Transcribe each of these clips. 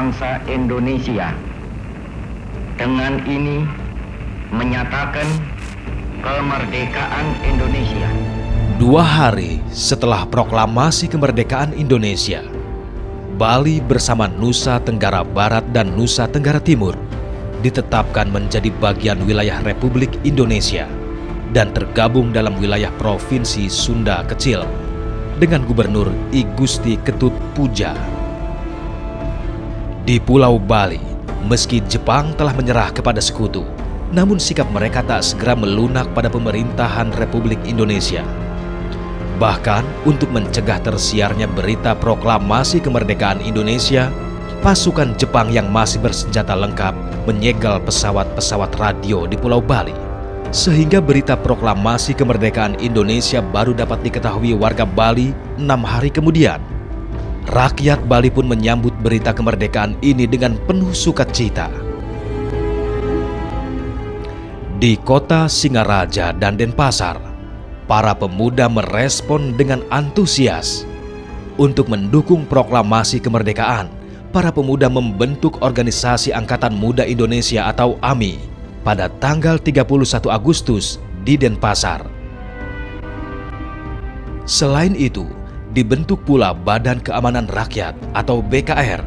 bangsa Indonesia. Dengan ini menyatakan kemerdekaan Indonesia. 2 hari setelah proklamasi kemerdekaan Indonesia, Bali bersama Nusa Tenggara Barat dan Nusa Tenggara Timur ditetapkan menjadi bagian wilayah Republik Indonesia dan tergabung dalam wilayah Provinsi Sunda Kecil dengan Gubernur I Gusti Ketut Puja. Di Pulau Bali, meski Jepang telah menyerah kepada sekutu, namun sikap mereka tak segera melunak pada pemerintahan Republik Indonesia. Bahkan untuk mencegah tersiarnya berita proklamasi kemerdekaan Indonesia, pasukan Jepang yang masih bersenjata lengkap menyegel pesawat-pesawat radio di Pulau Bali, sehingga berita proklamasi kemerdekaan Indonesia baru dapat diketahui warga Bali 6 hari kemudian. Rakyat Bali pun menyambut berita kemerdekaan ini dengan penuh sukacita. Di kota Singaraja dan Denpasar, para pemuda merespon dengan antusias. Untuk mendukung proklamasi kemerdekaan, para pemuda membentuk Organisasi Angkatan Muda Indonesia atau AMI pada tanggal 31 Agustus di Denpasar. Selain itu, dibentuk pula Badan Keamanan Rakyat atau BKR.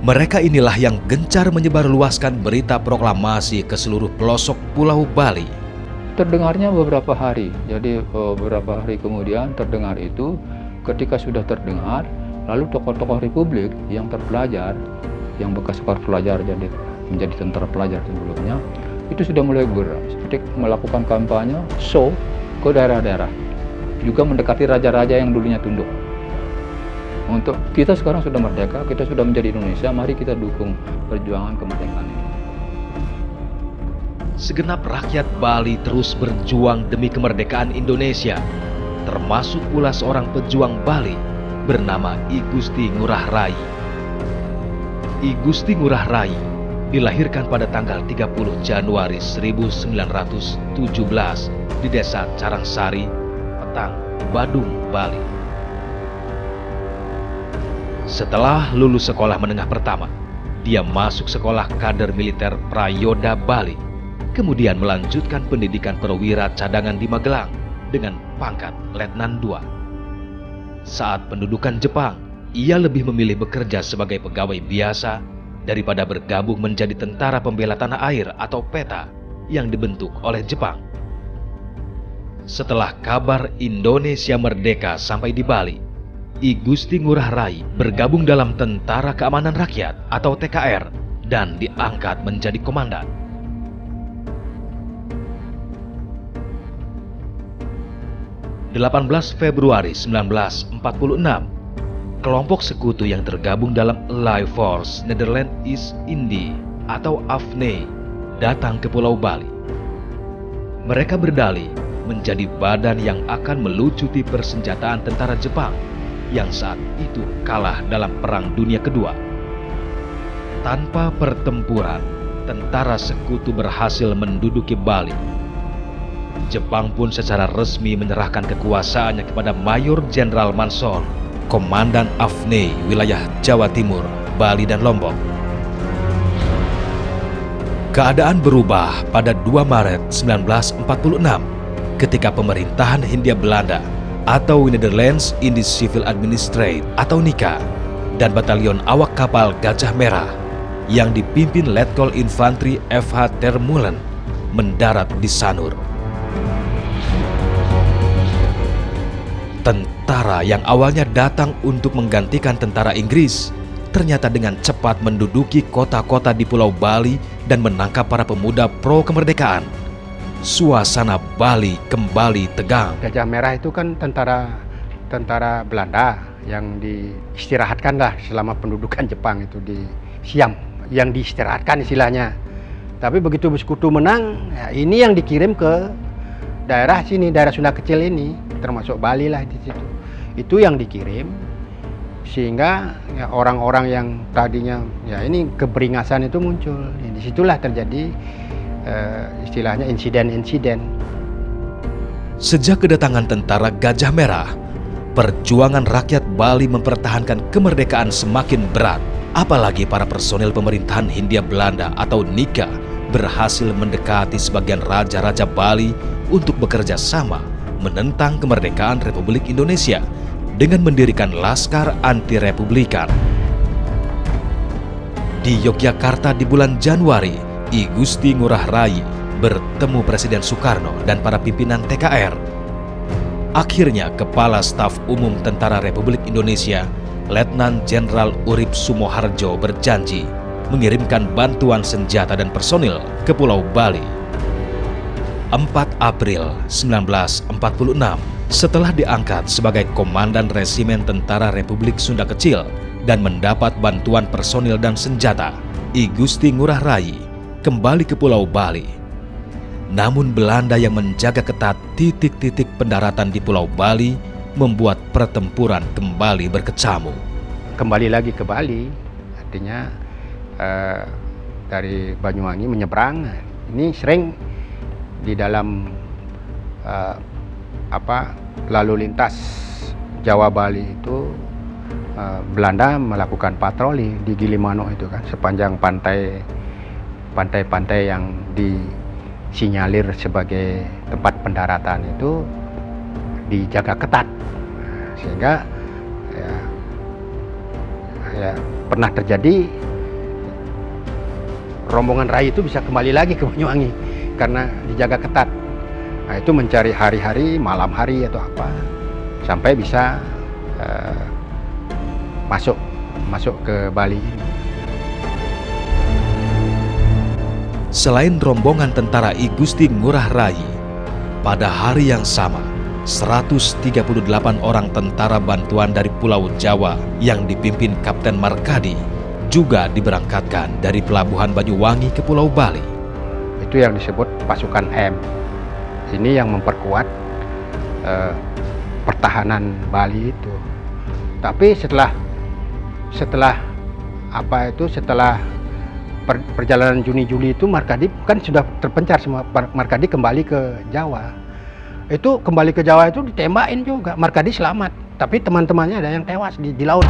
Mereka inilah yang gencar menyebarluaskan berita proklamasi ke seluruh pelosok Pulau Bali. Terdengarnya beberapa hari, jadi beberapa hari kemudian terdengar itu. Ketika sudah terdengar, lalu tokoh-tokoh Republik yang terpelajar, yang bekas pelajar jadi menjadi tentara pelajar sebelumnya, itu sudah mulai bergerak, seperti melakukan kampanye show ke daerah-daerah, juga mendekati raja-raja yang dulunya tunduk. Untuk kita sekarang sudah merdeka, kita sudah menjadi Indonesia, mari kita dukung perjuangan kemerdekaan ini. Segenap rakyat Bali terus berjuang demi kemerdekaan Indonesia, termasuk pula seorang pejuang Bali bernama I Gusti Ngurah Rai. I Gusti Ngurah Rai dilahirkan pada tanggal 30 Januari 1917 di Desa Carangsari, Petang, Badung, Bali. Setelah lulus sekolah menengah pertama, dia masuk sekolah kader militer Prayoda Bali, kemudian melanjutkan pendidikan perwira cadangan di Magelang dengan pangkat Letnan II. Saat pendudukan Jepang, ia lebih memilih bekerja sebagai pegawai biasa daripada bergabung menjadi tentara pembela tanah air atau PETA yang dibentuk oleh Jepang. Setelah kabar Indonesia merdeka sampai di Bali, I Gusti Ngurah Rai bergabung dalam Tentara Keamanan Rakyat atau TKR dan diangkat menjadi komandan. (18 Februari 1946), kelompok sekutu yang tergabung dalam Allied Force Netherlands East Indie atau AFNE datang ke Pulau Bali. Mereka berdalih menjadi badan yang akan melucuti persenjataan tentara Jepang yang saat itu kalah dalam Perang Dunia Kedua. Tanpa pertempuran, tentara sekutu berhasil menduduki Bali. Jepang pun secara resmi menyerahkan kekuasaannya kepada Mayor Jenderal Manson, Komandan AFNE wilayah Jawa Timur, Bali dan Lombok. Keadaan berubah pada 2 Maret 1946 ketika pemerintahan Hindia Belanda atau Netherlands Indies Civil Administratie atau NICA dan batalion awak kapal Gajah Merah yang dipimpin Letkol Infantri F.H. Termulen mendarat di Sanur. Tentara yang awalnya datang untuk menggantikan tentara Inggris ternyata dengan cepat menduduki kota-kota di Pulau Bali dan menangkap para pemuda pro kemerdekaan. Suasana Bali kembali tegang. Gajah Merah itu kan tentara Belanda yang diistirahatkan lah selama pendudukan Jepang itu di Siam, yang diistirahatkan istilahnya. Tapi begitu Sekutu menang, ya ini yang dikirim ke daerah sini, daerah Sunda Kecil ini, termasuk Bali lah di situ. Itu yang dikirim, sehingga ya, orang-orang yang tadinya ya ini keberingasan itu muncul. Ya, disitulah terjadi istilahnya insiden-insiden. Sejak kedatangan tentara Gajah Merah, perjuangan rakyat Bali mempertahankan kemerdekaan semakin berat. Apalagi para personil pemerintahan Hindia Belanda atau Nika berhasil mendekati sebagian raja-raja Bali untuk bekerja sama menentang kemerdekaan Republik Indonesia dengan mendirikan Laskar Anti-Republikan. Di Yogyakarta di bulan Januari, I Gusti Ngurah Rai bertemu Presiden Soekarno dan para pimpinan TKR. Akhirnya Kepala Staf Umum Tentara Republik Indonesia, Letnan Jenderal Urip Sumoharjo berjanji mengirimkan bantuan senjata dan personil ke Pulau Bali. 4 April 1946, setelah diangkat sebagai Komandan Resimen Tentara Republik Sunda Kecil dan mendapat bantuan personil dan senjata, I Gusti Ngurah Rai kembali ke Pulau Bali. Namun Belanda yang menjaga ketat titik-titik pendaratan di Pulau Bali membuat pertempuran kembali berkecamuk. Kembali lagi ke Bali, artinya dari Banyuwangi menyeberang. Ini sering di dalam lalu lintas Jawa Bali itu Belanda melakukan patroli di Gilimanuk itu kan, sepanjang pantai-pantai yang disinyalir sebagai tempat pendaratan itu dijaga ketat, sehingga ya pernah terjadi rombongan Rai itu bisa kembali lagi ke Banyuwangi karena dijaga ketat. Nah, itu mencari hari-hari, malam hari atau apa, sampai bisa masuk ke Bali. Selain rombongan tentara I Gusti Ngurah Rai, pada hari yang sama 138 orang tentara bantuan dari Pulau Jawa yang dipimpin Kapten Markadi juga diberangkatkan dari Pelabuhan Banyuwangi ke Pulau Bali. Itu yang disebut pasukan M. Ini yang memperkuat pertahanan Bali itu. Tapi setelah perjalanan Juni-Juli itu Markadi kan sudah terpencar semua. Markadi kembali ke Jawa. Itu kembali ke Jawa itu ditembakin juga. Markadi selamat, tapi teman-temannya ada yang tewas di laut.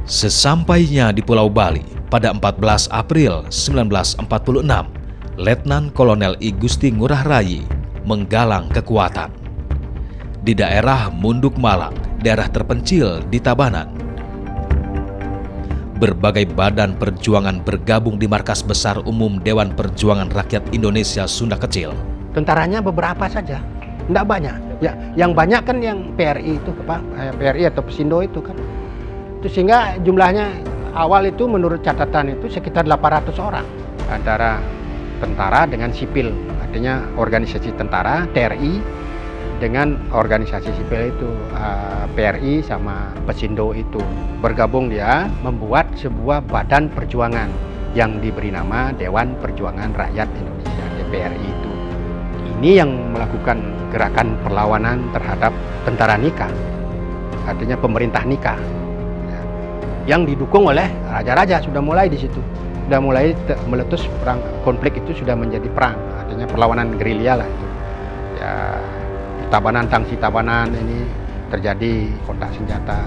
Sesampainya di Pulau Bali pada 14 April 1946, Letnan Kolonel I Gusti Ngurah Rai menggalang kekuatan. Di daerah Munduk Malang, daerah terpencil di Tabanan, berbagai badan perjuangan bergabung di Markas Besar Umum Dewan Perjuangan Rakyat Indonesia Sunda Kecil. Tentaranya beberapa saja, tidak banyak. Ya, yang banyak kan yang PRI itu, PRI atau Pesindo itu kan. Itu sehingga jumlahnya awal itu menurut catatan itu sekitar 800 orang antara tentara dengan sipil, artinya organisasi tentara TRI dengan organisasi sipil itu PRI sama Pesindo itu bergabung, dia membuat sebuah badan perjuangan yang diberi nama Dewan Perjuangan Rakyat Indonesia, DPRI itu. Ini yang melakukan gerakan perlawanan terhadap tentara Nika, artinya pemerintah Nika, yang didukung oleh raja-raja. Sudah mulai di situ, sudah mulai meletus perang, konflik itu sudah menjadi perang, artinya perlawanan gerilya lah itu. Ya, Tabanan, Tangsi Tabanan ini terjadi kontak senjata.